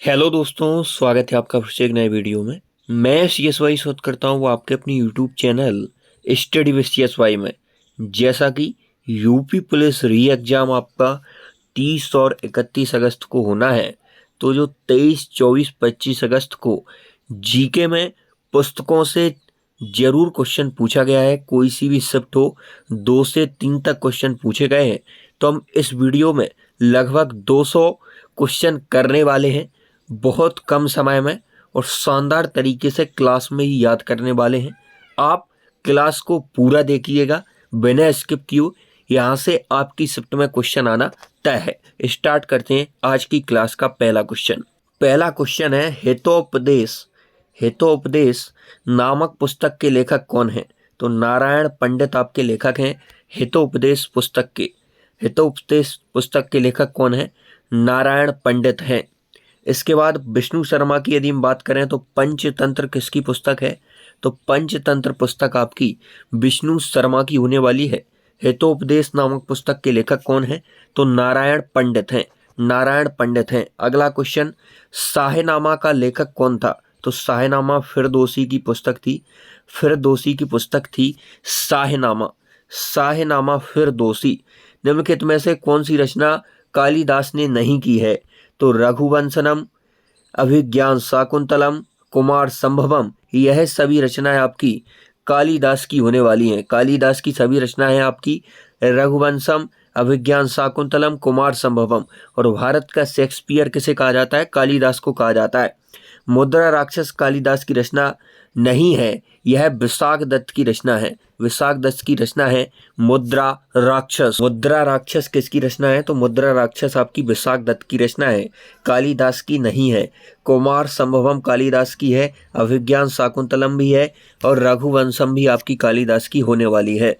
Hello दोस्तों, स्वागत है आपका फिर से एक नए वीडियो में। मैं CSY शोध करता हूँ वो आपके अपनी YouTube channel study with CSY में। जैसा कि यूपी पुलिस री एग्ज़ाम आपका 30 और 31 अगस्त को होना है, तो जो 23, 24, 25 अगस्त को जीके में पुस्तकों से ज़रूर क्वेश्चन पूछा गया है। कोई सी भी शिफ्ट हो, 2 से 3 तक क्वेश्चन पूछे गए हैं। तो हम इस वीडियो में लगभग 200 क्वेश्चन करने वाले हैं, बहुत कम समय में और शानदार तरीके से क्लास में ही याद करने वाले हैं। आप क्लास को पूरा देखिएगा बिना स्किप किए। यहाँ से आपकी शिफ्ट में क्वेश्चन आना तय है। स्टार्ट करते हैं आज की क्लास का पहला क्वेश्चन। पहला क्वेश्चन है, हितोपदेश हितोपदेश नामक पुस्तक के लेखक कौन है? तो नारायण पंडित आपके लेखक हैं हितोपदेश पुस्तक के। हितोपदेश पुस्तक के लेखक कौन है? नारायण पंडित हैं। इसके बाद विष्णु शर्मा की यदि हम बात करें तो पंचतंत्र किसकी पुस्तक है? तो पंचतंत्र पुस्तक आपकी विष्णु शर्मा की होने वाली है। हितोपदेश नामक पुस्तक के लेखक कौन है? तो नारायण पंडित हैं। नारायण पंडित हैं। अगला क्वेश्चन, शाहनामा का लेखक कौन था? तो शाहनामा फिरदौसी की पुस्तक थी। फिरदौसी की पुस्तक थी शाहनामा। शाहनामा फिरदौसी। निम्नलिखित में से कौन सी रचना कालिदास ने नहीं की है? तो रघुवंशनम, अभिज्ञान शाकुंतलम, कुमार संभवम, यह सभी रचनाएं आपकी कालिदास की होने वाली हैं। कालिदास की सभी रचनाएं आपकी रघुवंशम, अभिज्ञान शाकुंतलम, कुमार संभवम। और भारत का शेक्सपियर किसे कहा जाता है? कालिदास को कहा जाता है। मुद्रा राक्षस कालिदास की रचना नहीं है, यह विशाख दत्त की रचना है। विशाख दत्त की रचना है मुद्रा राक्षस। मुद्रा राक्षस किसकी रचना है? तो मुद्रा राक्षस आपकी विशाख दत्त की रचना है, कालिदास की नहीं है। कुमार संभवम कालिदास की है, अभिज्ञान शाकुंतलम भी है और रघुवंशम भी आपकी कालिदास की होने वाली है।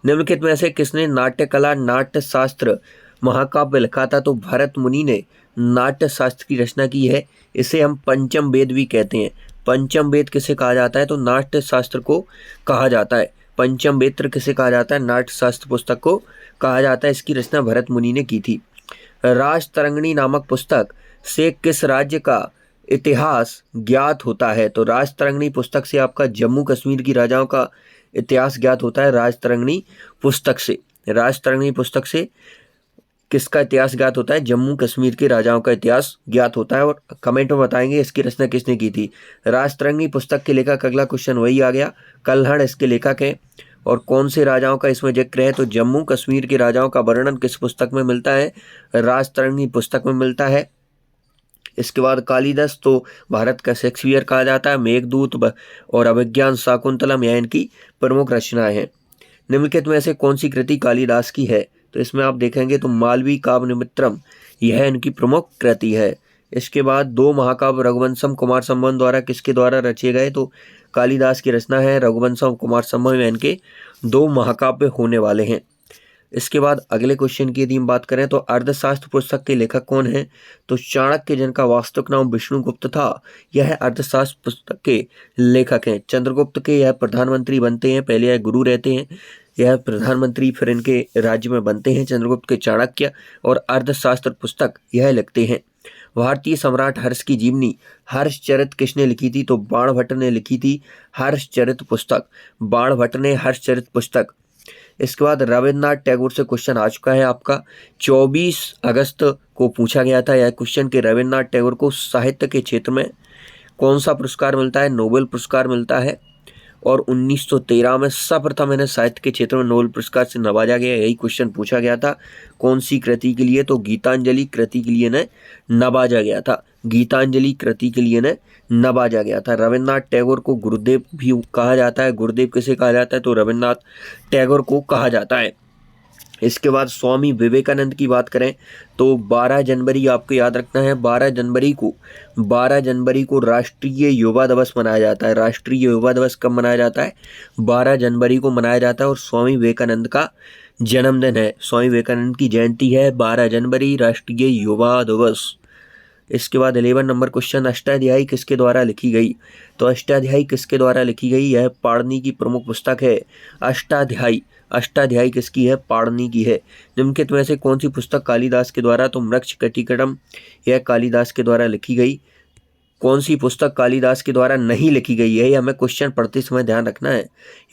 निम्नलिखित में से किसने नाट्य कला नाट्य शास्त्र महाकाव्य लिखा था? तो भरत मुनि ने नाट्य शास्त्र की रचना की है। इसे हम पंचम वेद भी कहते हैं। पंचम वेद किसे कहा जाता है? तो नाट्य शास्त्र को कहा जाता है। पंचम वेद किसे कहा जाता है? नाट्य शास्त्र पुस्तक को कहा जाता है। इसकी रचना भरत मुनि ने की थी। राजतरंगिणी नामक पुस्तक से किस राज्य का इतिहास ज्ञात होता है? तो राजतरंगिणी पुस्तक से आपका जम्मू कश्मीर की राजाओं का इतिहास ज्ञात होता है। राजतरंगिणी पुस्तक से, राजतरंगिणी पुस्तक से किसका इतिहास ज्ञात होता है? जम्मू कश्मीर के राजाओं का इतिहास ज्ञात होता है। और कमेंट में बताएंगे इसकी रचना किसने की थी। राजतरंगिणी पुस्तक के लेखक, अगला क्वेश्चन वही आ गया, कल्हड़ इसके लेखक हैं। और कौन से राजाओं का इसमें जिक्र है? तो जम्मू कश्मीर के राजाओं का वर्णन किस पुस्तक में मिलता है? राजतरंगिणी पुस्तक में मिलता है। इसके बाद कालिदास तो भारत का शेक्सपियर कहा जाता है। मेघदूत और अभिज्ञान शाकुंतलम यह इनकी प्रमुख रचनाएं हैं। निम्नलिखित में से कौन सी कृति कालिदास की है? तो इसमें आप देखेंगे तो मालवी काव्यनिमित्रम यह इनकी प्रमुख कृति है। इसके बाद दो महाकाव्य रघुवंशम कुमार संभव द्वारा किसके द्वारा रचे गए? तो कालिदास की रचना है रघुवंशम कुमार संभव में इनके दो महाकाव्य होने वाले हैं। इसके बाद अगले क्वेश्चन की यदि हम बात करें तो अर्थशास्त्र पुस्तक के लेखक कौन है? तो चाणक्य, जिनका वास्तविक नाम विष्णुगुप्त था, यह अर्थशास्त्र पुस्तक के लेखक हैं। चंद्रगुप्त के यह प्रधानमंत्री बनते हैं। पहले यह गुरु रहते हैं, यह प्रधानमंत्री फिर इनके राज्य में बनते हैं चंद्रगुप्त के चाणक्य। और अर्थशास्त्र पुस्तक यह लिखते हैं। भारतीय सम्राट हर्ष की जीवनी हर्षचरित किसने लिखी थी? तो बाणभट्ट ने लिखी थी हर्षचरित पुस्तक। बाणभट्ट ने हर्षचरित पुस्तक। इसके बाद रविन्द्रनाथ टैगोर से क्वेश्चन आ चुका है आपका 24 अगस्त को पूछा गया था यह क्वेश्चन कि रविन्द्रनाथ टैगोर को साहित्य के क्षेत्र में कौन सा पुरस्कार मिलता है? नोबेल पुरस्कार मिलता है। और 1913 में सर्वप्रथम इन्हें साहित्य के क्षेत्र में नोबेल पुरस्कार से नवाजा गया। यही क्वेश्चन पूछा गया था। कौन सी कृति के लिए? तो गीतांजलि कृति के लिए इन्हें नवाजा गया था। गीतांजलि कृति के लिए इन्हें नवाजा गया था। रविन्द्रनाथ टैगोर को गुरुदेव भी कहा जाता है। गुरुदेव किसे कहा जाता है? तो रविन्द्रनाथ टैगोर को कहा जाता है। इसके बाद स्वामी विवेकानंद की बात करें तो 12 जनवरी आपको याद रखना है। 12 जनवरी को राष्ट्रीय युवा दिवस मनाया जाता है। राष्ट्रीय युवा दिवस कब मनाया जाता है? 12 जनवरी को मनाया जाता है। और स्वामी विवेकानंद का जन्मदिन है। स्वामी विवेकानंद की जयंती है 12 जनवरी, राष्ट्रीय युवा दिवस। इसके बाद 11 नंबर क्वेश्चन, अष्टाध्यायी किसके द्वारा लिखी गई? तो अष्टाध्यायी किसके द्वारा लिखी गई? यह पाणिनि की प्रमुख पुस्तक है। अष्टाध्यायी अष्टाध्यायी किसकी है? पाणिनि की है। निम्नलिखित में से कौन सी पुस्तक कालिदास के द्वारा तो मृच्छकटिकम यह कालिदास के द्वारा लिखी गई। कौन सी पुस्तक कालिदास के द्वारा नहीं लिखी गई है, ये हमें क्वेश्चन पढ़ते समय ध्यान रखना है।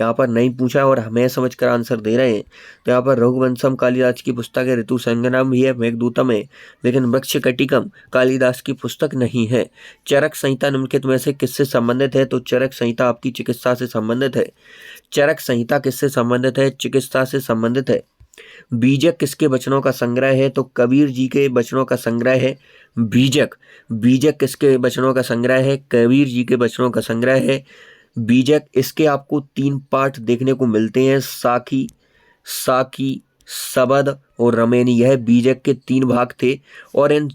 यहाँ पर नहीं पूछा और हमें समझकर आंसर दे रहे हैं। तो यहाँ पर रघुवंशम कालिदास की पुस्तक है, ऋतु संगम भी है, मेघदूतम है, लेकिन मृच्छकटिकम कालिदास की पुस्तक नहीं है। चरक संहिता निम्नलिखित में से किससे संबंधित है? तो चरक संहिता आपकी चिकित्सा से संबंधित है। चरक संहिता किससे संबंधित है? चिकित्सा से संबंधित है। बीजक किसके वचनों का संग्रह है? तो कबीर जी के वचनों का संग्रह है बीजक। बीजक किसके वचनों का संग्रह है? कबीर जी के वचनों का संग्रह है बीजक। इसके आपको 3 पाठ देखने को मिलते हैं, साखी, साकी, सबद और रमेनी। यह बीजक के 3 भाग थे और इन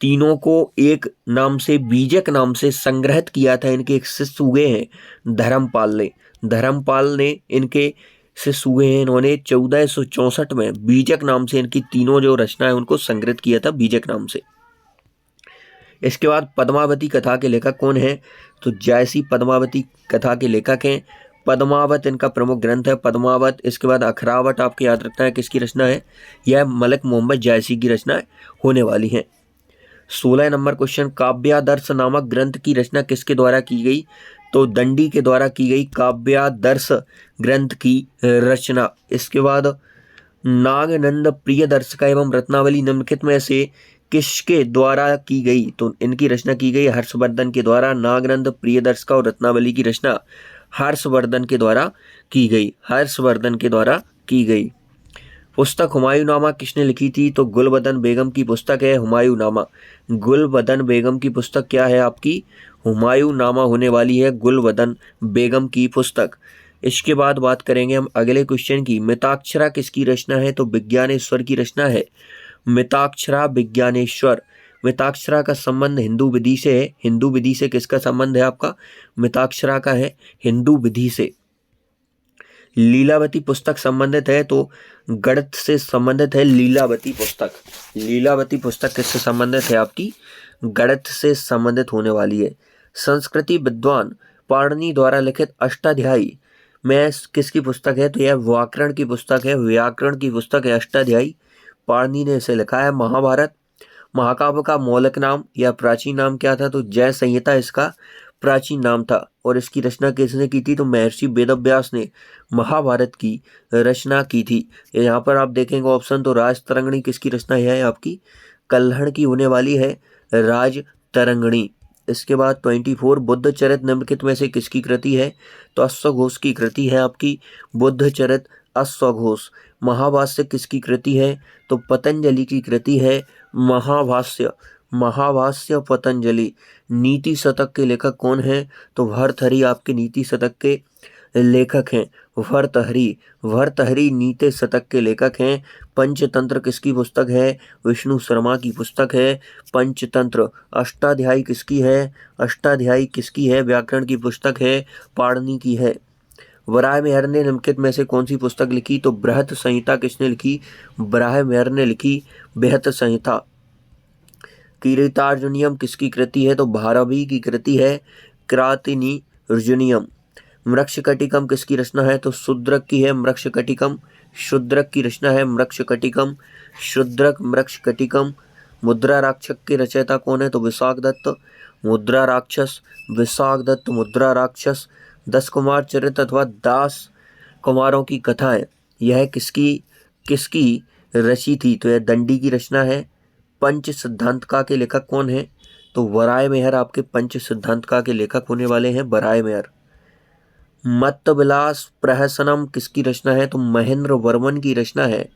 तीनों को एक नाम से, बीजक नाम से संग्रहित किया था। इनके एक शिष्य हुए हैं धर्मपाल ने। धर्मपाल ने इनके शिष्य हुए हैं, इन्होंने 1464 में बीजक नाम से इनकी तीनों जो रचना है उनको संग्रहित किया था बीजक नाम से। इसके बाद पद्मावती कथा के लेखक कौन है? तो जायसी पद्मावती कथा के लेखक हैं। पद्मावत इनका प्रमुख ग्रंथ है, पद्मावत। इसके बाद अखरावट आपको याद रखना है किसकी रचना है? यह मलिक मोहम्मद जायसी की रचना होने वाली है। 16 नंबर क्वेश्चन, काव्यादर्श नामक ग्रंथ की रचना किसके द्वारा की गई? तो दंडी के द्वारा की गई काव्यादर्श ग्रंथ की रचना। इसके बाद नागनंद प्रियदर्शिका एवं रत्नावली निम्नलिखित में से किसके द्वारा की गई? तो इनकी रचना की गई हर्षवर्धन के द्वारा। नागनंद प्रियदर्शिका और रत्नावली की रचना हर्षवर्धन के द्वारा की गई, हर्षवर्धन के द्वारा की गई। पुस्तक हुमायूंनामा किसने लिखी थी? तो गुलबदन बेगम की पुस्तक है हुमायूंनामा। गुलबदन बेगम की पुस्तक क्या है आपकी? हुमायूंनामा होने वाली है गुलबदन बेगम की पुस्तक। इसके बाद बात करेंगे हम अगले क्वेश्चन की। मिताक्षरा किसकी रचना है? तो विज्ञानेश्वर की रचना है। मिताक्षरा विज्ञानेश्वर। मिताक्षरा का संबंध हिंदू विधि से है। हिंदू विधि से किसका संबंध है आपका? मिताक्षरा का है हिंदू विधि से। लीलावती पुस्तक संबंधित है तो गणित से संबंधित है लीलावती पुस्तक। लीलावती पुस्तक किससे संबंधित है आपकी? गणित से संबंधित होने वाली है। संस्कृति विद्वान पाणिनि द्वारा लिखित अष्टाध्यायी में किसकी पुस्तक है? तो यह व्याकरण की पुस्तक है, व्याकरण की पुस्तक है अष्टाध्यायी। पाणिनि ने इसे लिखा है। महाभारत महाकाव्य का मौलिक नाम या प्राचीन नाम क्या था? तो जय संहिता इसका प्राचीन नाम था। और इसकी रचना किसने की थी? तो महर्षि वेदव्यास ने महाभारत की रचना की थी। यहाँ पर आप देखेंगे ऑप्शन, तो राज तरंगिणी किसकी रचना है आपकी? कल्हड़ की होने वाली है राज तरंगिणी। इसके बाद 24 बुद्ध चरित निम्नलिखित में से किसकी कृति है? तो अश्वघोष की कृति है आपकी बुद्ध चरित अश्वघोष। महाभाष्य किसकी कृति है? तो पतंजलि की कृति है महाभाष्य। महाभाष्य पतंजलि। नीति शतक के लेखक कौन है? तो भर्तृहरि आपके नीति शतक के लेखक हैं। भर्तृहरि, भर्तृहरि नीति शतक के लेखक हैं। पंचतंत्र किसकी पुस्तक है? विष्णु शर्मा की पुस्तक है पंचतंत्र। अष्टाध्यायी किसकी है? अष्टाध्यायी किसकी है? व्याकरण की पुस्तक है पाणिनि की है। वराहमिहिर ने निम्नलिखित में से कौन सी पुस्तक लिखी? तो बृहत संहिता किसने लिखी? वराहमिहिर ने लिखी बृहत संहिता। कीर्तार्जुनीयम किसकी कृति है? तो भारवी की कृति है कीर्तार्जुनीयम। मृच्छकटिकम किसकी रचना है? तो शूद्रक की है मृच्छकटिकम। शूद्रक की रचना है मृच्छकटिकम। शूद्रक मृच्छकटिकम। मुद्रा राक्षस के रचयिता कौन है? तो विशाखदत्त। मुद्रा राक्षस विशाखदत्त मुद्रा राक्षस। 10 कुमार चरित्र अथवा 10 कुमारों की कथा है, यह किसकी किसकी रची थी? तो यह दंडी की रचना है। पंच सिद्धांतका के लेखक कौन है? तो वराहमिहिर आपके पंच सिद्धांतका के लेखक होने वाले हैं वराहमिहिर। मत्तविलास प्रहसनम किसकी रचना है? तो महेंद्र वर्मन की रचना है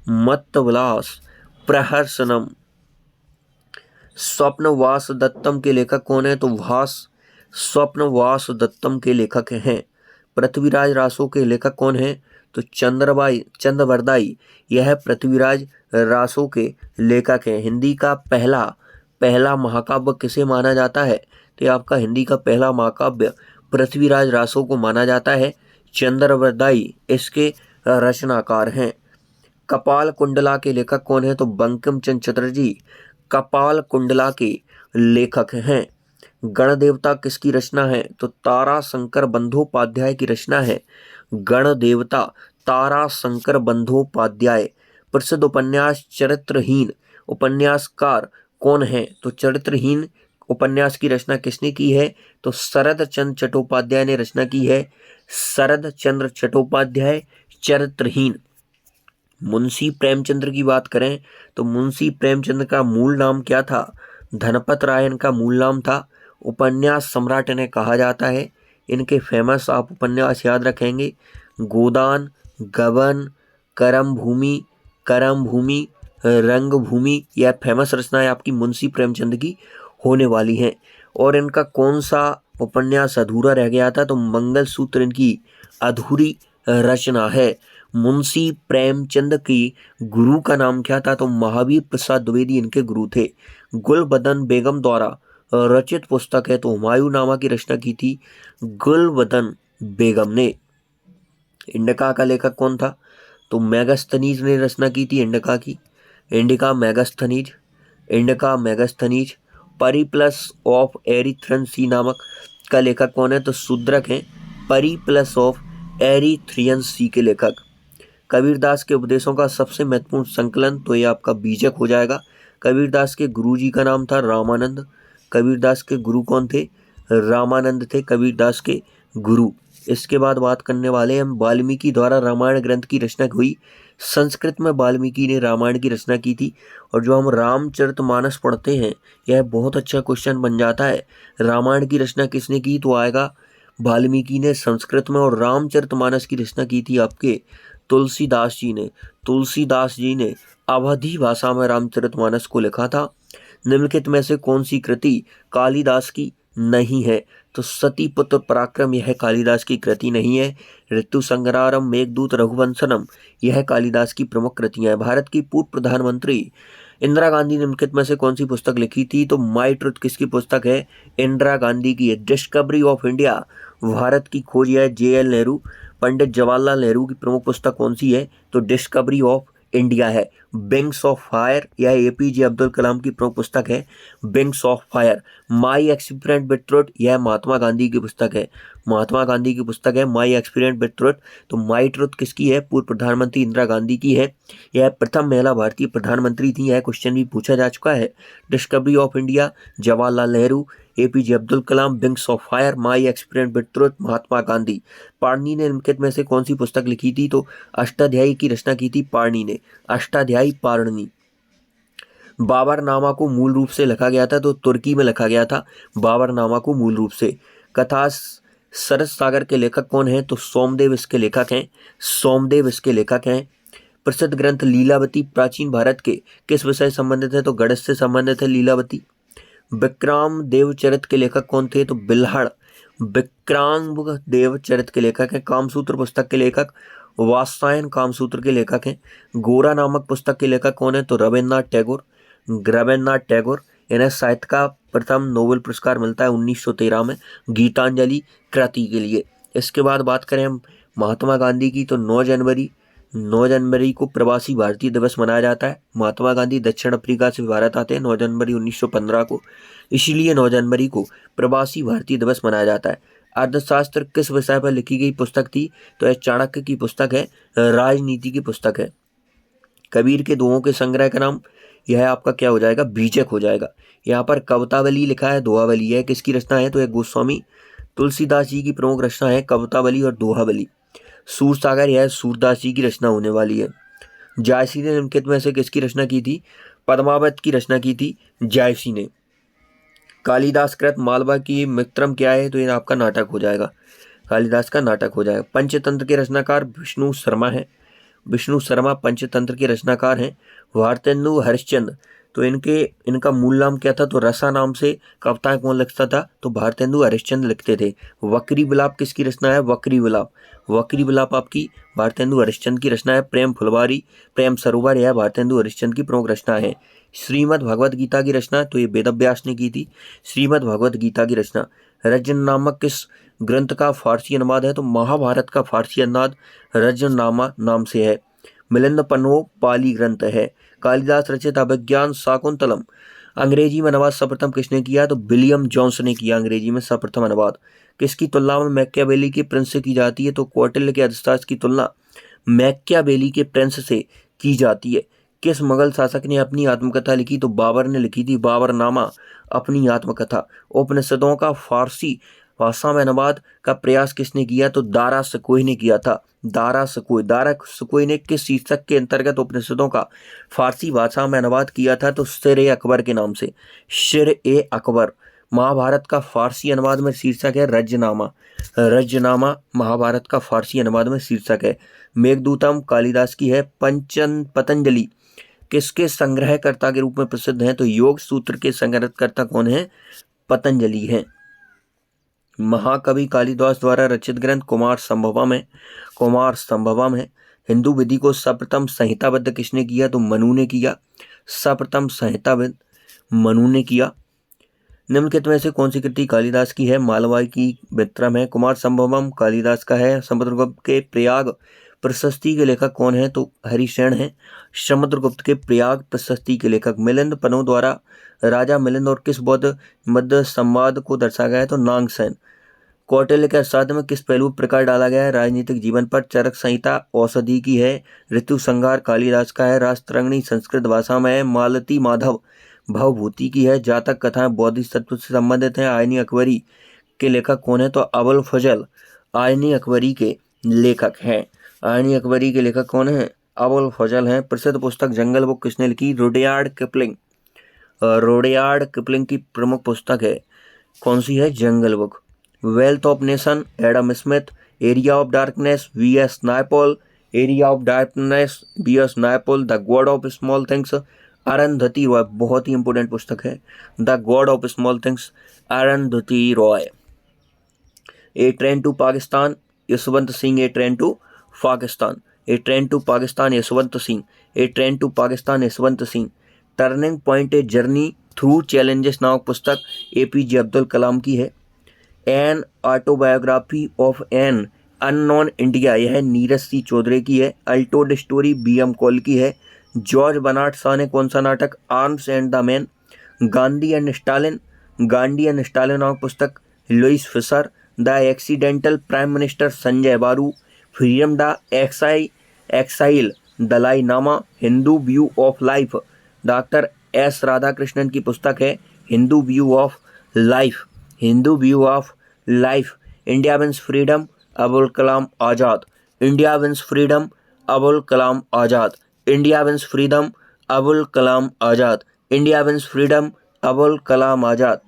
मत्तविलास प्रहसनम। स्वप्नवास दत्तम के लेखक कौन है? तो स्वप्नवास दत्तम के लेखक हैं। पृथ्वीराज रासो के लेखक कौन है? तो चंद्रवरदाई, यह पृथ्वीराज रासो के लेखक हैं। हिंदी का पहला महाकाव्य किसे माना जाता है? तो आपका हिंदी का पहला महाकाव्य पृथ्वीराज रासो को माना जाता है। चंद्रवरदाई इसके रचनाकार हैं। कपाल कुंडला के लेखक कौन है? तो बंकिम चंद्र चटर्जी कपाल कुंडला के लेखक हैं। गणदेवता किसकी रचना है? तो तारा शंकर बंदोपाध्याय की रचना है। गणदेवता तारा शंकर बंदोपाध्याय। प्रसिद्ध उपन्यास चरित्रहीन उपन्यासकार कौन है? तो चरित्रहीन उपन्यास की रचना किसने की है? तो शरद चंद्र चट्टोपाध्याय ने रचना की है। शरद चंद्र चट्टोपाध्याय चरित्रहीन। मुंशी प्रेमचंद्र की बात करें तो मुंशी प्रेमचंद्र का मूल नाम क्या था? धनपत राय इनका मूल नाम था। उपन्यास सम्राट इन्हें कहा जाता है। इनके फेमस आप उपन्यास याद रखेंगे, गोदान, गबन, करम भूमि, रंग भूमि। यह फेमस रचनाएं आपकी मुंशी प्रेमचंद की होने वाली हैं। और इनका कौन सा उपन्यास अधूरा रह गया था? तो मंगलसूत्र इनकी अधूरी रचना है। मुंशी प्रेमचंद की गुरु का नाम क्या था? तो महावीर प्रसाद द्विवेदी इनके गुरु थे। गुलबदन बेगम द्वारा रचित पुस्तक है तो हुमायूंनामा की रचना की थी गुलबदन बेगम ने। इंडिका का लेखक कौन था? तो मेगास्थनीज ने रचना की थी इंडिका की। इंडिका मेगास्थनीज। परिप्लस ऑफ एरिथ्रन सी नामक का लेखक कौन है? तो शूद्रक हैं परिप्लस ऑफ एरिथ्रियन सी के लेखक। कबीरदास के उपदेशों का सबसे महत्वपूर्ण संकलन, तो ये आपका बीजक हो जाएगा। कबीरदास के गुरुजी का नाम था रामानंद। कबीरदास के गुरु कौन थे? रामानंद थे कबीरदास के गुरु। इसके बाद बात करने वाले हम वाल्मीकि द्वारा रामायण ग्रंथ की रचना हुई। संस्कृत में वाल्मीकि ने रामायण की रचना की थी। और जो हम रामचरितमानस पढ़ते हैं, यह बहुत अच्छा क्वेश्चन बन जाता है। रामायण की रचना किसने की? तो आएगा वाल्मीकि ने संस्कृत में। और रामचरितमानस की रचना की थी आपके तुलसीदास जी ने। तुलसीदास जी ने अवधी भाषा में रामचरितमानस को लिखा था। निम्नलिखित में से कौन सी कृति कालिदास की नहीं है? तो सती पुत्र पराक्रम यह कालिदास की कृति नहीं है। ऋतु संग्रारम, मेघदूत, रघुवंशनम यह कालिदास की प्रमुख कृतियां हैं। भारत की पूर्व प्रधानमंत्री इंदिरा गांधी ने निम्नलिखित में से कौन सी पुस्तक लिखी थी? तो माई ट्रुथ किसकी पुस्तक है? इंदिरा गांधी की है। डिस्कवरी ऑफ इंडिया, भारत की खोज, यह जे.एल. नेहरू, पंडित जवाहरलाल नेहरू की प्रमुख पुस्तक कौन सी है? तो डिस्कवरी ऑफ इंडिया है। विंग्स ऑफ फायर, यह एपीजे अब्दुल कलाम की प्रमुख पुस्तक है। Wings of fire. My experience with truth, यह महात्मा गांधी की पुस्तक है। महात्मा गांधी की पुस्तक है माई एक्सपीरियंस विद ट्रुथ। तो माई ट्रुथ किसकी है? पूर्व प्रधानमंत्री इंदिरा गांधी की है। यह प्रथम महिला भारतीय प्रधानमंत्री थी। यह क्वेश्चन भी पूछा जा चुका है। Discovery of India, Jawaharlal Nehru, APJ Abdul Kalam, wings of fire, my experience with truth, Mahatma Gandhi. Panini ने निम्नलिखित में से कौन सी पुस्तक लिखी थी? तो अष्टाध्यायी की रचना की थी पाणिनि ने। अष्टाध्यायी पाणिनि। बाबरनामा को मूल रूप से लिखा गया था तो तुर्की में लिखा गया था बाबरनामा को मूल रूप से। कथा सरस सागर के लेखक कौन है? तो सोमदेव इसके लेखक हैं। सोमदेव इसके लेखक हैं। प्रसिद्ध ग्रंथ लीलावती प्राचीन भारत के किस विषय से संबंधित है? तो गणित से संबंधित है लीलावती। विक्राम देवचरित के लेखक कौन थे? तो बिल्हड़। विक्राम देवचरित के लेखक हैं। कामसूत्र पुस्तक के लेखक वात्सायन कामसूत्र के लेखक हैं। गोरा नामक पुस्तक के लेखक कौन है? तो रविन्द्रनाथ टैगोर। रविन्द्रनाथ टैगोर। इन्हें साहित्य का प्रथम नोबेल पुरस्कार मिलता है 1913 में गीतांजलि कृति के लिए। इसके बाद बात करें हम महात्मा गांधी की, तो 9 जनवरी को प्रवासी भारतीय दिवस मनाया जाता है। महात्मा गांधी दक्षिण अफ्रीका से भारत आते हैं 9 जनवरी 1915 को, इसीलिए 9 जनवरी को प्रवासी भारतीय दिवस मनाया जाता है। अर्थशास्त्र किस विषय पर लिखी गई पुस्तक थी? तो यह चाणक्य की पुस्तक है, राजनीति की पुस्तक है। कबीर के दोहों के संग्रह का नाम, यह आपका क्या हो जाएगा? बीजक हो जाएगा। यहाँ पर कवितावली लिखा है, दोहावली है, किसकी रचना है? तो यह गोस्वामी तुलसीदास जी की प्रमुख रचना है कवितावली और दोहावली। सूरसागर, यह सूरदास जी की रचना होने वाली है। जायसी ने निम्नलिखित में से किसकी रचना की थी? पद्मावत की रचना की थी जायसी ने। कालिदास कृत मालवा की मित्रम क्या है? तो ये आपका नाटक हो जाएगा, कालिदास का नाटक हो जाएगा। पंचतंत्र के रचनाकार विष्णु शर्मा है। विष्णु शर्मा पंचतंत्र के रचनाकार हैं। भारतेंदु हरिश्चंद्र, तो इनका मूल नाम क्या था? तो रसा नाम से कविताएं कौन लिखता था? तो भारतेंदु हरिश्चंद्र लिखते थे। वक्री विलाप किसकी रचना है? वक्री विलाप। वक्री विलाप आपकी भारतेंदु हरिश्चंद्र की रचना है। प्रेम फुलवारी, प्रेम सरोवर, यह भारतेंदु हरिश्चंद्र की प्रमुख रचना है। श्रीमद् भगवद गीता की रचना तो ये वेदव्यास ने की थी। श्रीमद् भगवद गीता की रचना। रजन नामक किस ग्रंथ का फारसी अनुवाद है? तो महाभारत का फारसी अनुवाद रजनामा नाम से है। मिलिंद पन्नो पाली ग्रंथ है। कालिदास रचित अभिज्ञान शाकुंतलम अंग्रेजी में अनुवाद सर्वप्रथम किसने किया? तो विलियम जोन्स ने किया अंग्रेजी में सर्वप्रथम अनुवाद। किसकी तुलना में मैकियावेली के प्रिंस से की जाती है? तो कौटिल्य के अर्थशास्त्र की तुलना मैकियावेली के प्रिंस से की जाती है। किस मुगल शासक ने अपनी आत्मकथा लिखी? तो बाबर ने लिखी थी बाबरनामा अपनी आत्मकथा। उपनिषदों का फारसी भाषा में अनुवाद का प्रयास किसने किया? तो दारा शकोई ने किया था। दारा शकोई ने किस शीर्षक के अंतर्गत उपनिषदों का फारसी भाषा में अनुवाद किया था? तो शेर-ए-अकबर के नाम से, शेर-ए-अकबर। महाभारत का फारसी अनुवाद में शीर्षक है रजनामा। रजनामा महाभारत का फारसी अनुवाद में शीर्षक है। मेघदूतम कालिदास की है। पतंजलि किसके संग्रहकर्ता के रूप में प्रसिद्ध हैं? तो योग सूत्र के संग्रहकर्ता कौन है? पतंजलि हैं। महाकवि कालिदास द्वारा रचित ग्रंथ कुमार संभवम है। हिंदू विधि को सर्वप्रथम संहिताबद्ध किसने किया? तो मनु ने किया। सर्वप्रथम संहिताबद्ध मनु ने किया। निम्नलिखित में से कौन सी कृति कालिदास की है? मालवाई की विक्रम है। कुमार संभवम कालिदास का है। समुद्रगुप्त के प्रयाग प्रशस्ति के लेखक कौन है? तो हरिशेन है। समुद्रगुप्त के प्रयाग प्रशस्ति के लेखक। मिलिंद पन्नू द्वारा राजा मिलिंद और किस बौद्ध मध्य संवाद को दर्शाया गया है? तो नागसेन। कौटिल्य के अर्थशास्त्र में किस पहलू पर प्रकाश डाला गया है? राजनीतिक जीवन पर। चरक संहिता औषधि की है। ऋतु संहार कालिदास का है। राष्ट्रंगिणी संस्कृत भाषा में है। मालती माधव भवभूति की है। जातक कथाएं बोधिसत्व से संबंधित हैं। आईनी अकबरी के लेखक कौन है? तो अबुल फजल आईनी अकबरी के लेखक हैं। आईनी अकबरी के लेखक कौन है? अबुल फजल हैं। प्रसिद्ध पुस्तक जंगल बुक किसने लिखी? Rudyard Kipling. रुडयार्ड किपलिंग की प्रमुख पुस्तक है। कौन सी है? Jungle book. Wealth of nation Adam Smith. Area of darkness वी.एस. नायपॉल। एरिया ऑफ डार्कनेस वी.एस. Naipaul. The god of small things Arundhati Roy. बहुत ही इंपॉर्टेंट पुस्तक है the god of small things Arundhati Roy. A train to Pakistan Yashwant Singh. A train to Pakistan. A train to Pakistan Yashwant Singh. A train to Pakistan Yashwant Singh. Turning point a journey through challenges नामक पुस्तक APJ Abdul Kalam की है। An autobiography of an unknown India, यह नीरज सी चौधरी की है। अल्टोड story BM call की है। George Bernard Shaw ने कौन सा नाटक? Arms and the man. Gandhi and Stalin नामक पुस्तक Louis Fischer. The accidental prime minister Sanjay Baru. Freedom the exile Dalai Lama. Hindu view of life doctor S Radhakrishnan की पुस्तक है। Hindu view of life. India wins freedom Abul Kalam Azad. India wins freedom Abul Kalam Azad. India wins freedom Abul Kalam Azad. India wins freedom Abul Kalam Azad.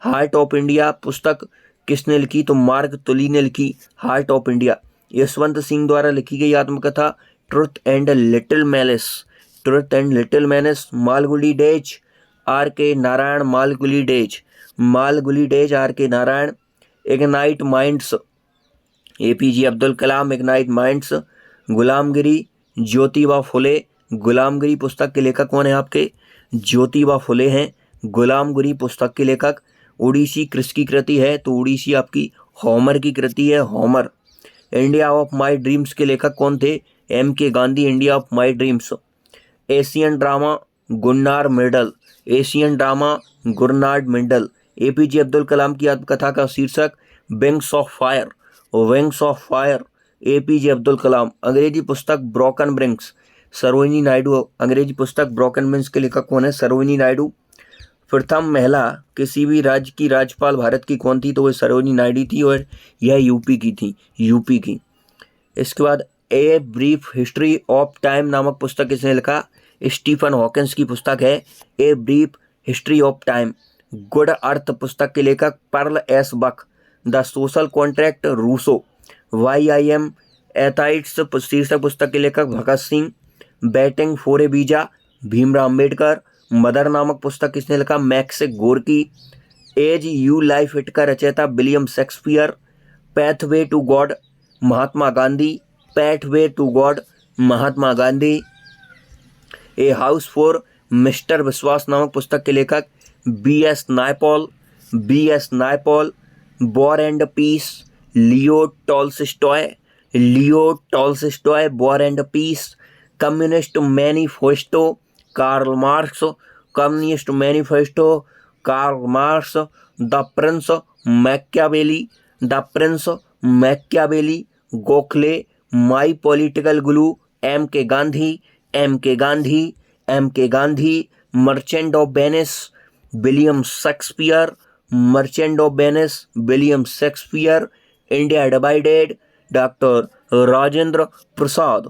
Heart of India पुस्तक किसने लिखी? तो mark तुली ने लिखी heart of India. Yashwant Singh द्वारा लिखी गई आत्मकथा truth and little menace. Malgudi days R.K. Narayan. Malgudi days R.K. Narayan. Ignite minds APJ Abdul Kalam. Ignite minds. गुलामगिरी ज्योतिबा फुले। गुलामगिरी पुस्तक के लेखक कौन है आपके? ज्योतिबा फुले हैं गुलामगिरी पुस्तक के लेखक। ओडिसी किसकी कृति है? तो ओडिसी आपकी होमर की कृति है। Homer. India of my dreams के लेखक कौन थे? M.K. Gandhi. India of my dreams. Asian drama Gunnar Myrdal. APJ Abdul Kalam की आत्मकथा का शीर्षक wings of fire. APJ Abdul Kalam. अंग्रेजी पुस्तक ब्रोकन विंग्स सरोजिनी नायडू। अंग्रेजी पुस्तक ब्रोकन विंग्स के लेखक कौन है? सरोजिनी नायडू। प्रथम महिला किसी भी राज्य की राज्यपाल भारत की कौन थी? तो वह सरोजिनी नायडू थी और यह यूपी की। इसके बाद a brief history of time नामक पुस्तक किसने लिखा? स्टीफन हॉकिंस की पुस्तक है a brief history of time. Good earth पुस्तक के लेखक Pearl S. Buck. The social contract Rousseau. YIM atheists शीर्षक पुस्तक के लेखक Bhagat Singh. Batting for a visa Bhimrao Ambedkar. Mother नामक पुस्तक किसने लिखा? Maxim Gorky. As you like it का रचयिता William Shakespeare. Pathway to God Mahatma Gandhi. A house for mister Biswas नामक पुस्तक के लेखक B.S. Naipaul. War and peace Leo Tolstoy. War and peace. Communist manifesto Karl Marx. The prince Machiavelli. Gokhale my political guru, M K Gandhi, M K Gandhi, M K Gandhi, merchant of Venice, William Shakespeare, merchant of Venice, William Shakespeare, India divided, doctor Rajendra Prasad,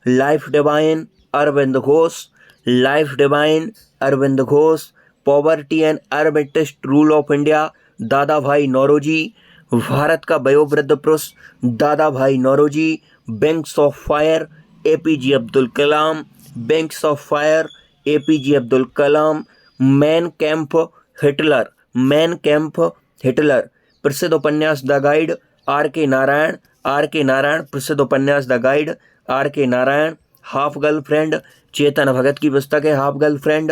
life divine, Arvind Ghosh, life divine, Arvind Ghosh, poverty and अरबिटिस्ट rule of India, Dadabhai Naoroji, Bharat का वयोवृद्ध पुरुष, Dadabhai Naoroji, wings of fire, APJ Abdul Kalam, wings of fire, APJ Abdul Kalam, Mein Kampf Hitler, Mein Kampf Hitler, प्रसिद्ध उपन्यास the guide, are K Narayan, are K Narayan, प्रसिद्ध उपन्यास the guide, are K Narayan, half girlfriend, Chetan Bhagat की पुस्तक है हाफ गर्लफ्रेंड।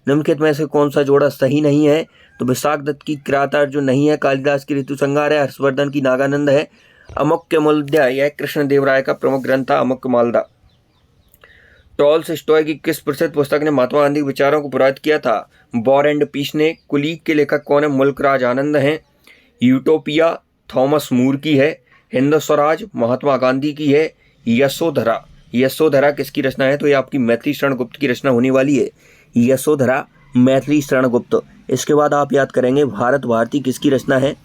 निम्नलिखित में से कौन सा जोड़ा सही नहीं है? तो विशाख दत्त की किरातार्जुन जो नहीं है, कालिदास की ऋतु संहार है, हर्षवर्धन की नागानंद है, अमुक्य माल्यदा यह कृष्णदेवराय का प्रमुख ग्रंथ था अमुक्य माल्यदा। टॉलस्टॉय की किस प्रसिद्ध पुस्तक ने महात्मा गांधी के विचारों को प्रभावित किया था? वॉर एंड पीस ने। कुलीग के लेखक कौन है? मुल्कराज आनंद हैं। यूटोपिया थॉमस मूर की है। हिंद स्वराज महात्मा गांधी की है। यशोधरा, यशोधरा किसकी रचना है? तो ये आपकी मैथिली शरण गुप्त की रचना होने वाली है, यशोधरा मैथिली शरण गुप्त। इसके बाद आप याद करेंगे भारत भारती किसकी रचना है?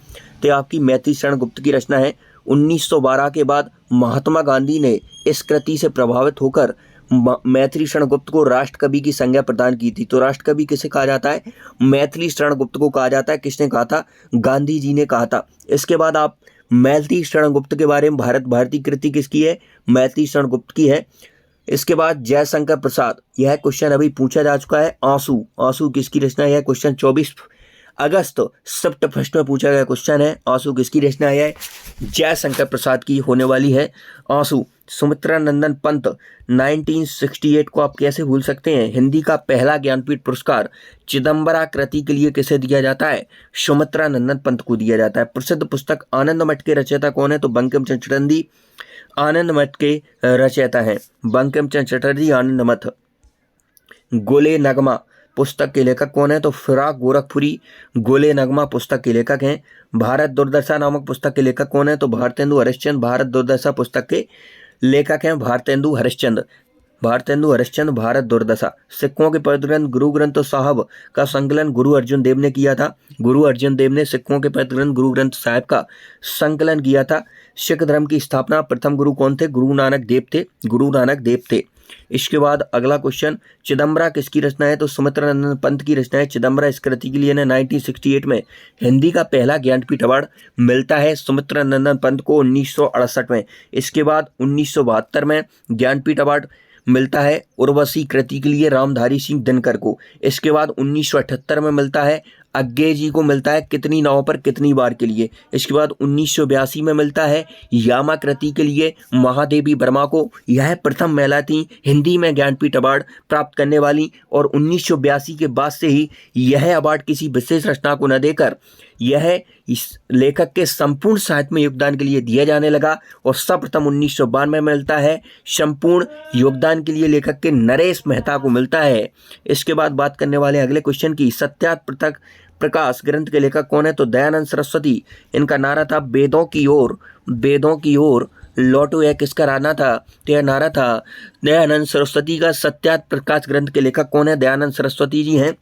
तो आपकी मैथिली शरण गुप्त की रचना है। 1912 के बाद महात्मा गांधी ने इस कृति से प्रभावित होकर मैथिली शरण गुप्त को राष्ट्रकवि की संज्ञा प्रदान की थी। तो राष्ट्रकवि किसे कहा जाता है? मैथिली शरण गुप्त को कहा जाता है। किसने कहा था? गांधी जी ने कहा था। इसके बाद आप मैथिली शरण गुप्त के बारे में, भारत भारती कृति किसकी है? मैथिली शरण गुप्त की है। इसके बाद जयशंकर प्रसाद, यह क्वेश्चन अभी पूछा जा चुका है। आंसू, आंसू किसकी रचना है? यह क्वेश्चन 24 अगस्त शिफ्ट फर्स्ट में पूछा गया क्वेश्चन है। आंसू किसकी रचना है? जयशंकर प्रसाद की होने वाली है आंसू। सुमित्रा नंदन पंत 1968 को आप कैसे भूल सकते हैं? हिंदी का पहला ज्ञानपीठ पुरस्कार चिदम्बरा कृति के लिए किसे दिया जाता है? सुमित्रा नंदन पंत को दिया जाता है। प्रसिद्ध पुस्तक आनंद मठ के रचयिता कौन है? तो बंकिम चंद्र चटर्जी आनंद मठ के रचयिता हैं, बंकिम चंद्र चटर्जी आनंद मठ। गोले नगमा पुस्तक के लेखक कौन है? तो फिराक गोरखपुरी गोले नगमा पुस्तक के लेखक हैं। भारत दुर्दशा नामक पुस्तक के लेखक कौन है? तो भारतेंदु हरिश्चंद्र भारत दुर्दशा पुस्तक के लेखक हैं भारतेंदु हरिश्चंद्र, भारतेंदु हरिश्चंद्र भारत दुर्दशा। सिखों के पवित्र ग्रंथ गुरु ग्रंथ साहब का संकलन गुरु अर्जुन देव ने किया था। गुरु अर्जुन देव ने सिखों के पवित्र ग्रंथ गुरु ग्रंथ साहिब का संकलन किया था। सिख धर्म की स्थापना प्रथम गुरु कौन थे? गुरु नानक देव थे, गुरु नानक देव थे। इसके बाद अगला क्वेश्चन, चिदम्बरा किसकी रचना है? तो सुमित्रा नंदन पंत की रचना है चिदम्बरा। इस कृति के लिए 1968 में हिंदी का पहला ज्ञानपीठ अवार्ड मिलता है सुमित्रा नंदन पंत को 1968 में। इसके बाद 1972 में ज्ञानपीठ अवार्ड मिलता है उर्वशी कृति के लिए रामधारी सिंह दिनकर को। इसके बाद 1978 में मिलता है अज्ञे जी को, मिलता है कितनी नावों पर कितनी बार के लिए। इसके बाद 1982 में मिलता है यामा कृति के लिए महादेवी वर्मा को। यह प्रथम महिला थी हिंदी में ज्ञानपीठ अवार्ड प्राप्त करने वाली, और 1982 के बाद से ही यह अवार्ड किसी विशेष रचना को न देकर यह इस लेखक के संपूर्ण साहित्य में योगदान के लिए दिया जाने लगा, और सर्वप्रथम 1992 में मिलता है संपूर्ण योगदान के लिए लेखक के नरेश मेहता को मिलता है। इसके बाद बात करने वाले अगले क्वेश्चन की, सत्यार्थ पृथक प्रकाश ग्रंथ के लेखक कौन है? तो दयानंद सरस्वती। इनका नारा था वेदों की ओर, वेदों की ओर लौटो। यह किसका नारा था? तो यह नारा था दयानंद सरस्वती का। सत्यार्थ प्रकाश ग्रंथ के लेखक कौन है? दयानंद सरस्वती जी हैं।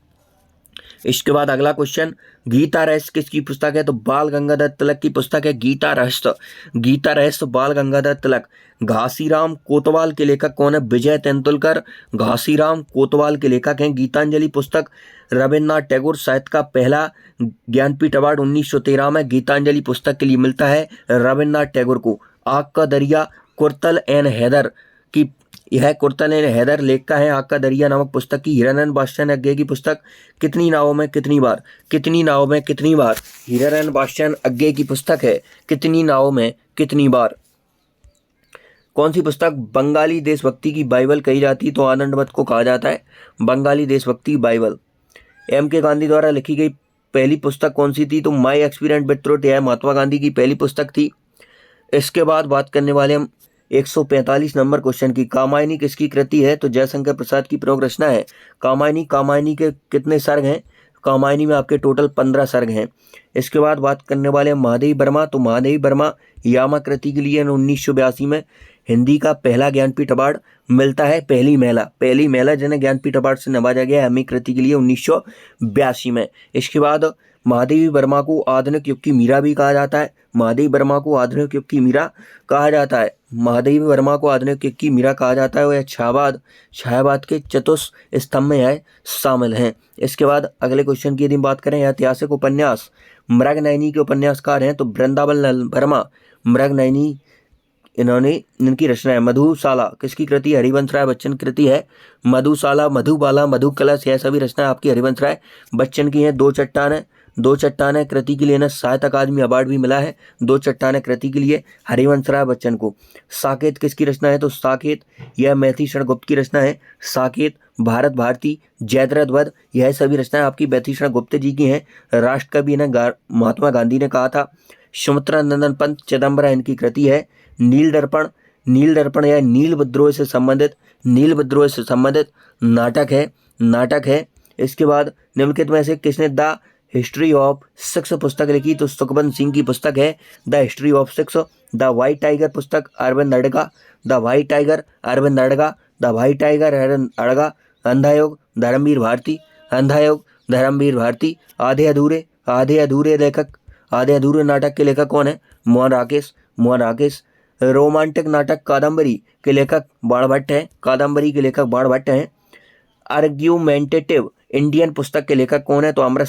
इसके बाद अगला क्वेश्चन, गीता रहस्य किसकी पुस्तक है? तो बाल गंगाधर तिलक की पुस्तक है गीता रहस्य, गीता रहस्य बाल गंगाधर तिलक। घासीराम कोतवाल के लेखक कौन है? विजय तेंदुलकर, घासीराम कोतवाल के लेखक हैं। गीतांजलि पुस्तक रविन्द्रनाथ टैगोर साहित्य का पहला ज्ञानपीठ अवार्ड 1913 में गीतांजलि पुस्तक के लिए मिलता है रविन्द्रनाथ टैगोर को। आग का दरिया कुर्तल एन हैदर की, यह कुर्तल एन हैदर लेख का है आग का दरिया नामक पुस्तक की। हिरानंद बादशाह अज्ञे की पुस्तक कितनी नावों में कितनी बार, कितनी नावों में कितनी बार। हिरानंद बादशाह अज्ञे की पुस्तक है कितनी नावों में कितनी बार। कौन सी पुस्तक बंगाली देशभक्ति की बाइबल कही जाती है? तो आनंद मठ को कहा जाता है बंगाली देशभक्ति बाइबल। एम के गांधी द्वारा लिखी गई पहली पुस्तक कौन सी थी? तो माई एक्सपीरियंस विद ट्रुथ, यह महात्मा गांधी की पहली पुस्तक थी। इसके बाद बात करने वाले हम 145 नंबर क्वेश्चन की, कामायनी किसकी कृति है? तो जयशंकर प्रसाद की प्रमुख रचना है कामायनी। कामायनी के कितने सर्ग हैं? कामायनी में आपके टोटल 15 सर्ग हैं। इसके बाद बात करने वाले महादेवी वर्मा। तो महादेवी वर्मा यामा कृति के लिए 1982 में हिंदी का पहला ज्ञानपीठ अवार्ड मिलता है पहली महिला जिन्हें ज्ञानपीठ अवार्ड से नवाजा गया अम्मी कृति के लिए 1982 में। इसके बाद महादेवी वर्मा को आधुनिक युग की मीरा भी कहा जाता है। महादेवी वर्मा को आधुनिक युग की मीरा कहा जाता है। महादेवी वर्मा को आधुनिक युग की मीरा कहा जाता है। वह छायावाद के चतुर्थ स्तंभ में यह शामिल हैं। इसके बाद अगले क्वेश्चन की यदि बात करें, ऐतिहासिक उपन्यास मृगनयनी के उपन्यासकार हैं तो वृंदावन लाल वर्मा मृगनयनी इनकी रचना है। मधुशाला किसकी कृति? हरिवंश राय बच्चन कृति है। मधुशाला, मधुबाला, मधुकलश यह सभी रचना आपकी हरिवंश राय बच्चन की है। दो चट्टानें कृति के लिए ना साहित्य अकादमी अवार्ड भी मिला है। दो चट्टानें कृति के लिए हरिवंश राय बच्चन को। साकेत किसकी रचना है? तो साकेत यह मैथिलीशरण गुप्त की रचना है। साकेत, भारत भारती, जयद्रथ वध यह सभी रचनाएं आपकी मैथिलीशरण गुप्त जी की हैं। राष्ट्रकवि ने महात्मा गांधी ने कहा था। सुमित्रा नंदन पंत चिदम्बरा इनकी कृति है। नील दर्पण यह नील विद्रोह से संबंधित नाटक है। इसके बाद निम्नलिखित में से किसने द हिस्ट्री ऑफ सिक्स पुस्तक लिखी? तो सुखवंत सिंह की पुस्तक है the history of six. The white tiger पुस्तक Aravind Adiga. The white tiger Aravind Adiga. Andhayug Dharamvir Bharati. Aadhe Adhure नाटक के लेखक कौन है? मोहन राकेश। रोमांटिक नाटक कादम्बरी के लेखक बाण भट्ट हैं। आर्ग्यूमेंटेटिव इंडियन पुस्तक के लेखक कौन है? तो अमृत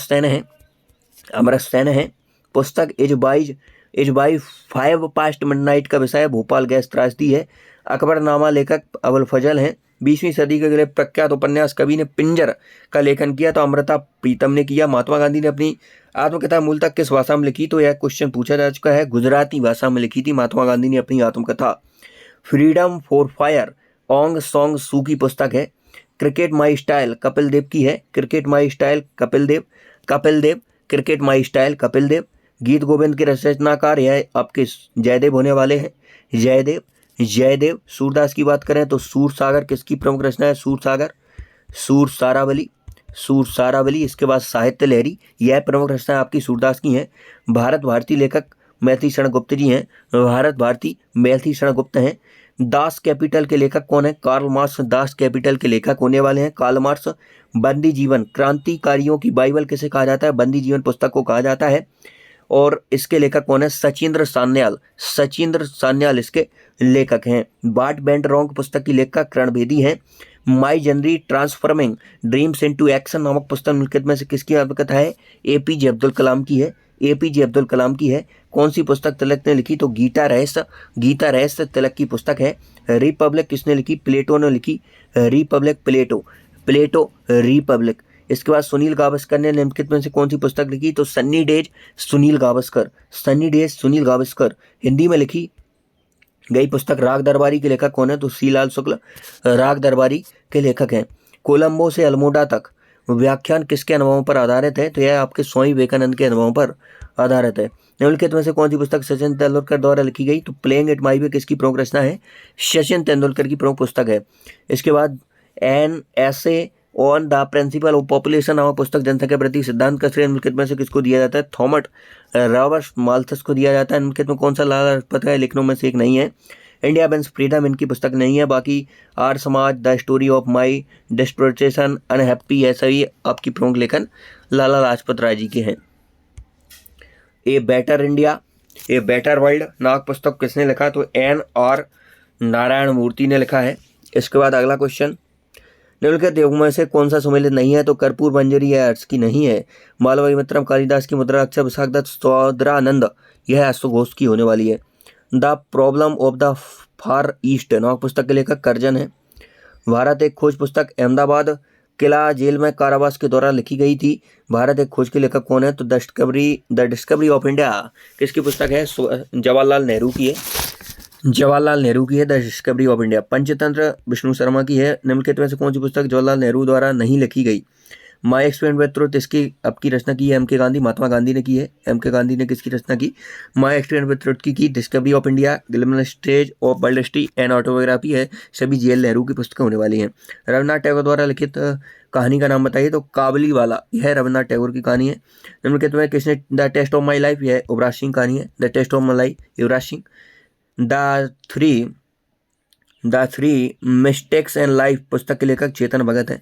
सेन है। पुस्तक इज बाई 5 पास्ट मिडनाइट का विषय भोपाल गैस त्रासदी है। अकबरनामा लेखक अबुल फजल हैं। 20वीं सदी के लिए प्रख्यात उपन्यास कवि ने पिंजर का लेखन किया तो अमृता प्रीतम ने किया। महात्मा गांधी ने अपनी आत्मकथा मूलतः किस भाषा में लिखी? तो यह क्वेश्चन पूछा जा चुका है। गुजराती भाषा में लिखी थी महात्मा गांधी ने अपनी आत्मकथा। Freedom for fire Aung San Suu की पुस्तक है। Cricket my style Kapil Dev की है। Cricket my style Kapil Dev. Geet Govind के रचनाकार यह आपके जयदेव होने वाले हैं। जयदेव। सूरदास की बात करें तो सूर सागर किसकी प्रमुख रचना है? सूर सारावली। इसके बाद साहित्य लहरी यह प्रमुख रचना आपकी सूरदास की हैं। भारत भारती लेखक मैथिलीशरण गुप्त जी हैं। हैं। दास कैपिटल के लेखक कौन है? कार्ल मार्क्स दास कैपिटल के लेखक होने वाले हैं। Karl Marx. बंदी जीवन क्रांतिकारियों की बाइबल किसे कहा जाता है? बंदी जीवन पुस्तक को कहा जाता है। और इसके लेखक कौन है? सचिंद्र सान्याल इसके लेखक हैं। बाट बैंड रॉन्ग पुस्तक की लेखक करण बेदी हैं। माई जनरी ट्रांसफॉर्मिंग ड्रीम्स इनटू एक्शन नामक पुस्तक निम्नलिखित में से किसकी आत्मकथा है? एपीजे अब्दुल कलाम की है। कौन सी पुस्तक तिलक ने लिखी? तो गीता रहस्य तिलक की पुस्तक है। रिपब्लिक किसने लिखी? प्लेटो ने लिखी। रिपब्लिक। इसके बाद सुनील गावस्कर ने निम्नलिखित में से कौन सी पुस्तक लिखी? तो सन्नी डेज सुनील गावस्कर। हिंदी में लिखी गई पुस्तक राग दरबारी के लेखक कौन है? तो श्रीलाल शुक्ल राग दरबारी के लेखक हैं। कोलंबो से अल्मोड़ा तक व्याख्यान किसके अनुभवों पर आधारित है? तो यह आपके स्वामी विवेकानंद के अनुभवों पर आधारित है। निम्नलिखित में से कौन सी पुस्तक सचिन तेंदुलकर द्वारा लिखी गई? तो प्लेइंग इट माई वे किसकी प्रमुख रचना है? सचिन तेंदुलकर की प्रमुख पुस्तक है। इसके बाद an essay on the principle of population नामक पुस्तक जनसंख्या प्रति सिद्धांत का श्रेय निम्नलिखित में से किसको दिया जाता है? थॉमस रॉबर्ट माल्थस को दिया जाता है। निम्नलिखित में कौन सा लाला लाजपत राय लेखनों में से एक नहीं है? इंडिया विंस फ्रीडम इनकी पुस्तक नहीं है। बाकी Arya Samaj, the story of my deportation, unhappy ऐसा ही आपकी प्रमुख लेखन लाला लाजपत राय जी के हैं। A better India a better world नामक पुस्तक किसने लिखा? तो NR नारायण मूर्ति ने लिखा है। इसके बाद अगला क्वेश्चन, निम्नलिखित युग में से कौन सा सुमेलित नहीं है? तो कर्पूर मंजरी यह अर्थ की नहीं है। मालवई मित्रम कालिदास की मुद्रा अक्षर विशाखदत्त सौद्रानंद यह अश्वघोष की होने वाली है। The problem of the far east नामक पुस्तक के लेखक कर्जन है। भारत एक खोज पुस्तक अहमदाबाद किला जेल में कारावास के दौरान लिखी गई थी। भारत एक खोज के लेखक कौन है? तो द डिस्कवरी ऑफ इंडिया किसकी पुस्तक है? जवाहरलाल नेहरू की है। The discovery of India. Panchatantra Vishnu Sharma की है। निम्नलिखित में से कौन सी पुस्तक जवाहरलाल नेहरू द्वारा नहीं लिखी गई? माई एक्सपेरिमेंट विद ट्रुथ इसकी आपकी रचना की है MK गांधी, महात्मा गांधी ने की है। MK गांधी ने किसकी रचना की? माई एक्सपेरिमेंट विद ट्रुथ की discovery of India, glimpses stage of world history and autobiography है। सभी JL नेहरू की पुस्तकें होने वाली हैं। रविन्द्रनाथ टैगोर द्वारा लिखित कहानी का नाम बताइए? तो काबली वाला यह रविन्द्रनाथ टैगोर की कहानी है। निम्नलिखित में किसने the taste of my life यह युवराज सिंह कहानी है। The taste of my life Yuvraj Singh. The three the three mistakes in life पुस्तक के लेखक चेतन भगत है।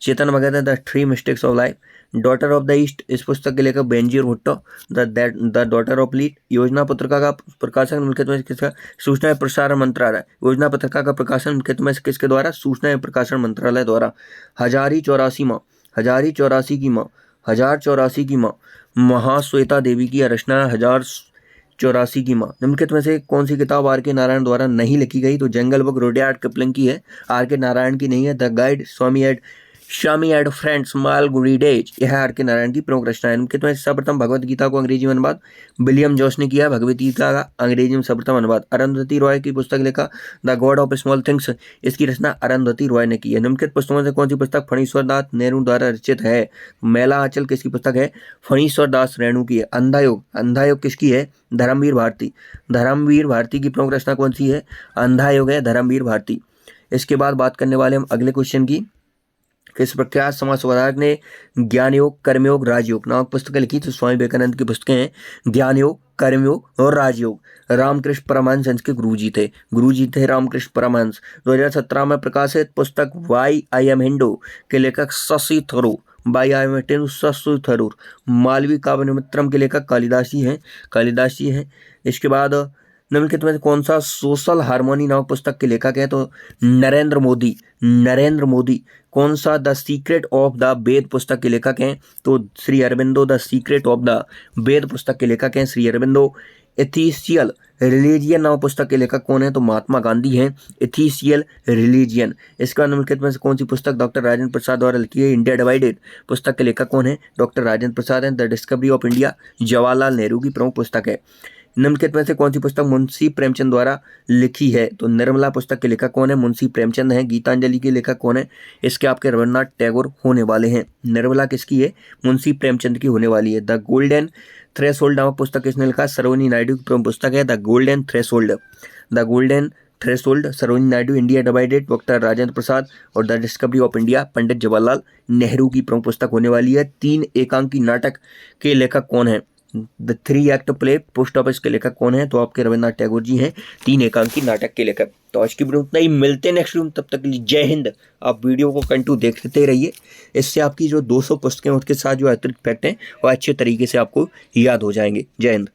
चेतन भगत है the three mistakes of life. Daughter of the east इस पुस्तक के लेखक Benazir Bhutto. The daughter of lead Yojana पत्रिका का प्रकाशन मुख्यतः किसका? सूचना एवं प्रसारण मंत्रालय। योजना पत्रिका का प्रकाशन मुख्यतः किसके द्वारा? सूचना एवं प्रकाशन मंत्रालय द्वारा। हजार चौरासी की माँ महाश्वेता देवी की रचना 1084 की माँ। निम्नलिखित में से कौन सी किताब आर के नारायण द्वारा नहीं लिखी गई? तो जंगल बुक रुडयार्ड किपलिंग की है, आर के नारायण की नहीं है। The guide Swami and friends Malgudi days, यह आर के नारायण की प्रमुख रचना है। निम्नलिखित में सर्वप्रथम भगवत गीता को अंग्रेजी में अनुवाद विलियम जोस ने किया। भगवत गीता का अंग्रेजी में सर्वप्रथम अनुवाद अरुंधति रॉय की पुस्तक लिखा the god of small things, इसकी रचना अरुंधति रॉय ने की है। निम्नलिखित पुस्तकों से कौन सी पुस्तक फणीश्वर दास रेणु द्वारा रचित है? मेला आंचल किसकी पुस्तक है? फणीश्वर दास रेणु की है। अंधायोग किसकी है? धर्मवीर भारती की प्रमुख रचना कौन सी है? अंधायोग है धर्मवीर भारती। इसके बाद बात करने वाले हम अगले क्वेश्चन की। किस प्रख्यात समाज सुधारक ने ज्ञान योग, कर्मयोग, राजयोग नामक पुस्तकें लिखी? तो स्वामी विवेकानंद की पुस्तकें हैं ज्ञान योग, कर्मयोग और राजयोग। रामकृष्ण परमहंस इनके गुरुजी थे रामकृष्ण परमहंस। 2017 में प्रकाशित पुस्तक वाई आई एम हिंदू के लेखक शशि थरूर। मालवी काव्यनिमित्रम के लेखक कालिदास जी हैं। इसके बाद निम्नलिखित में कौन सा सोशल हार्मोनी नामक पुस्तक के लेखक है? तो नरेंद्र मोदी। कौन सा the secret of the Veda पुस्तक के लेखक हैं? तो Shri Aurobindo. The secret of the Veda पुस्तक के लेखक हैं श्री अरबिंदो। एथिसियल रिलीजियन नामक पुस्तक के लेखक कौन है? तो महात्मा गांधी हैं। एथिसियल रिलीजियन। इसका निम्नलिखित में से कौन सी पुस्तक डॉक्टर राजेंद्र प्रसाद द्वारा लिखी है? इंडिया डिवाइडेड पुस्तक के लेखक कौन है? डॉक्टर राजेंद्र प्रसाद हैं। The discovery of India Jawaharlal Nehru की प्रमुख पुस्तक है। निम्नलिखित में से कौन सी पुस्तक मुंशी प्रेमचंद द्वारा लिखी है? तो निर्मला पुस्तक के लेखक कौन है? मुंशी प्रेमचंद हैं। गीतांजलि के लेखक कौन है? इसके आपके रविन्द्रनाथ टैगोर होने वाले हैं। निर्मला किसकी है? मुंशी प्रेमचंद की होने वाली है। द गोल्डन थ्रेशोल्ड नामक पुस्तक किसने लिखा? सरोजिनी नायडू की प्रमुख पुस्तक है the golden threshold Sarojini Naidu. India divided doctor Rajendra Prasad और the discovery of India Pandit Jawaharlal Nehru की प्रमुख पुस्तक होने वाली है। 3 एकांकी नाटक के लेखक कौन है? The 3 act play post office के लेखक कौन है? तो आपके रविन्द्रनाथ टैगोर जी हैं। 3 एकांकी नाटक के लेखक। तो आज की वीडियो उतना ही, मिलते हैं नेक्स्ट वीडियो, तब तक के लिए जय हिंद। आप वीडियो को कंटिन्यू देखते रहिए, इससे आपकी जो 200 पुस्तकें उसके साथ जो अतिरिक्त फैक्ट हैं वो अच्छे तरीके से आपको याद हो जाएंगे। जय हिंद।